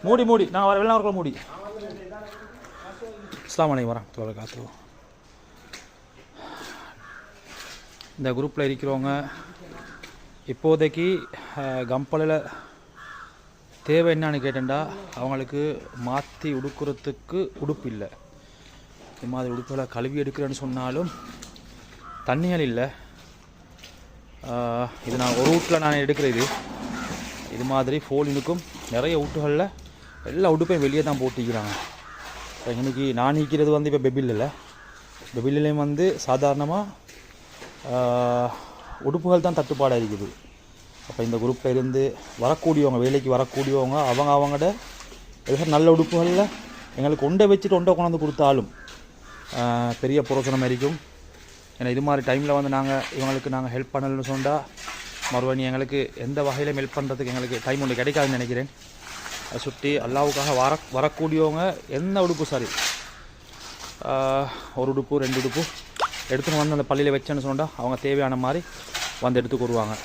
மூடி நான் வெளில வரக்குள்ள மூடி. அஸ்ஸலாமு அலைக்கும் வரஹ்மத்துல்லாஹி வபரகாத்துஹு. இந்த குரூப்பில் இருக்கிறவங்க இப்போதைக்கு கம்பளில் தேவை என்னான்னு கேட்டேன்டா, அவங்களுக்கு மாற்றி உடுக்கிறதுக்கு உடுப்பு இல்லை. இது மாதிரி உடுப்புகளை கழுவி எடுக்கிறேன்னு சொன்னாலும் தண்ணிகள் இல்லை. இது நான் ஒரு வீட்டில் நான் எடுக்கிறது. இது மாதிரி ஃபோலினுக்கும் நிறைய வீட்டுகளில் எல்லா உடுப்பையும் வெளியே தான் போட்டிக்கிறாங்க. இன்றைக்கி நான் நிற்கிறது வந்து இப்போ பெபில்லில். பெபில்லையும் வந்து சாதாரணமாக உடுப்புகள் தான் தட்டுப்பாடாக இருக்குது. அப்போ இந்த குரூப்பில் இருந்து வரக்கூடியவங்க, வேலைக்கு வரக்கூடியவங்க, அவங்கள்ட எதாவது நல்ல உடுப்புகளில் எங்களுக்கு ஒன்றை வச்சுட்டு ஒன்றை கொண்டாந்து கொடுத்தாலும் பெரிய புரோஜனம் இருக்கும். ஏன்னா இது மாதிரி டைமில் வந்து இவங்களுக்கு ஹெல்ப் பண்ணலன்னு சொன்னால் மறுபடியும் எங்களுக்கு எந்த வகையிலும் ஹெல்ப் பண்ணுறதுக்கு எங்களுக்கு டைம் ஒன்று கிடைக்காதுன்னு நினைக்கிறேன். அதை சுற்றி அல்லாவுக்காக வரக்கூடியவங்க எந்த உடுப்பு சரி, ஒரு உடுப்பு 2 உடுப்பு எடுத்துன்னு வந்து அந்த பள்ளியில் வச்சேன்னு சொன்னால் அவங்க தேவையான மாதிரி வந்து எடுத்துக்கு வருவாங்க.